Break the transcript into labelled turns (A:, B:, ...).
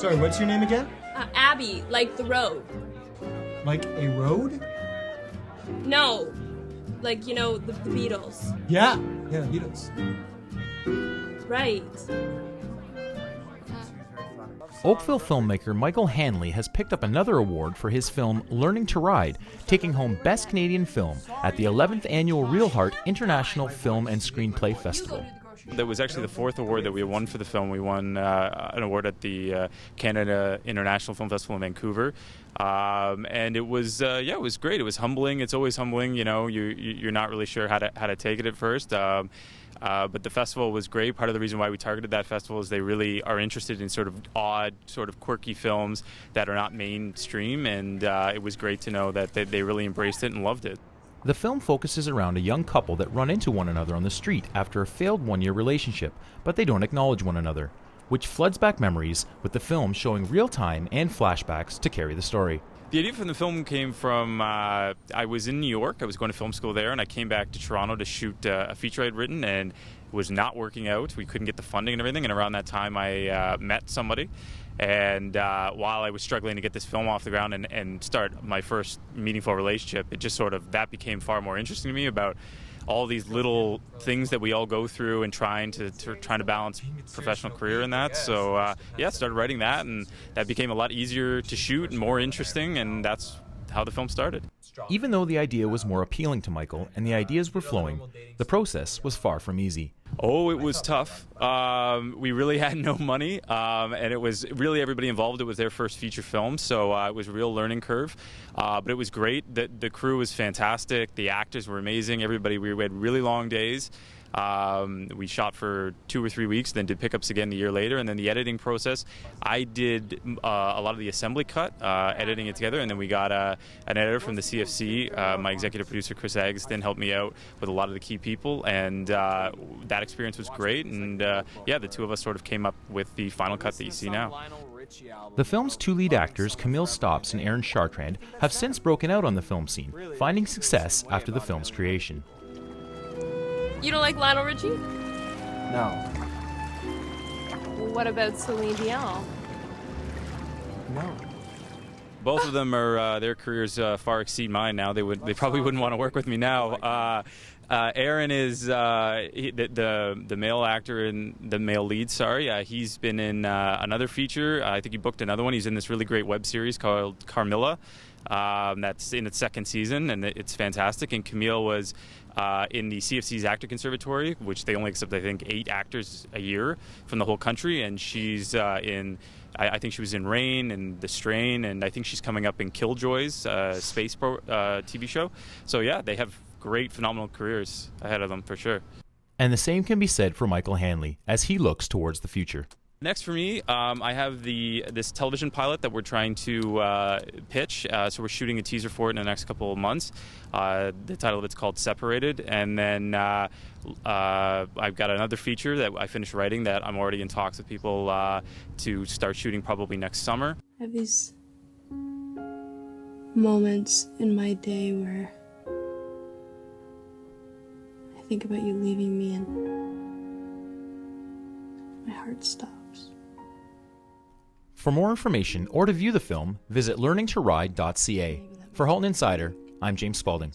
A: Sorry, what's your name again?
B: Abby, like the road.
A: Like a road?
B: No, like, you know, the Beatles.
A: Yeah, Beatles.
B: Right.
C: Oakville filmmaker Michael Hanley has picked up another award for his film Learning to Ride, taking home Best Canadian Film at the 11th Annual Real Heart International Film and Screenplay Festival.
D: That was actually the fourth award that we won for the film. We won an award at the Canada International Film Festival in Vancouver. And it was, it was great. It was humbling. It's always humbling, you know, you're not really sure how to take it at first. But the festival was great. Part of the reason why we targeted that festival is they really are interested in sort of odd, sort of quirky films that are not mainstream, and it was great to know that they really embraced it and loved it.
C: The film focuses around a young couple that run into one another on the street after a failed one-year relationship, but they don't acknowledge one another, which floods back memories, with the film showing real-time and flashbacks to carry the story.
D: The idea for the film came from, I was in New York, I was going to film school there, and I came back to Toronto to shoot a feature I'd written, and it was not working out. We couldn't get the funding and everything, and around that time I met somebody. And while I was struggling to get this film off the ground and start my first meaningful relationship, it just sort of, that became far more interesting to me about all these little things that we all go through and trying to balance professional career in that. So I started writing that, and that became a lot easier to shoot and more interesting, and that's how the film started.
C: Even though the idea was more appealing to Michael and the ideas were flowing, the process was far from easy.
D: Oh, it was tough. We really had no money, and it was really everybody involved. It was their first feature film, so it was a real learning curve. But it was great. The crew was fantastic. The actors were amazing. Everybody, we had really long days. We shot for 2 or 3 weeks, then did pickups again a year later, and then the editing process. I did a lot of the assembly cut, editing it together, and then we got an editor from the CFC. My executive producer, Chris Agustin, helped me out with a lot of the key people, and that experience was great. And the two of us sort of came up with the final cut that you see now.
C: The film's two lead actors, Camille Stopps and Aaron Chartrand, have since broken out on the film scene, finding success after the film's creation.
B: You don't like Lionel Richie?
E: No.
B: What about Celine Dion?
E: No.
D: Both of them are their careers far exceed mine now. They probably wouldn't want to work with me now. Aaron is the male actor and the male lead. He's been in another feature. I think he booked another one. He's in this really great web series called Carmilla. That's in its second season, and it's fantastic. And Camille was in the CFC's Actor Conservatory, which they only accept, I think, 8 actors a year from the whole country. And she's I think she was in Rain and The Strain, and I think she's coming up in Killjoys, space TV show. So yeah, they have great, phenomenal careers ahead of them for sure.
C: And the same can be said for Michael Hanley as he looks towards the future.
D: Next for me, I have this television pilot that we're trying to pitch. So we're shooting a teaser for it in the next couple of months. The title of it's called Separated. And then I've got another feature that I finished writing that I'm already in talks with people to start shooting probably next summer.
F: I have these moments in my day where I think about you leaving me and my heart stops.
C: For more information or to view the film, visit learningtoride.ca. For Halton Insider, I'm James Spalding.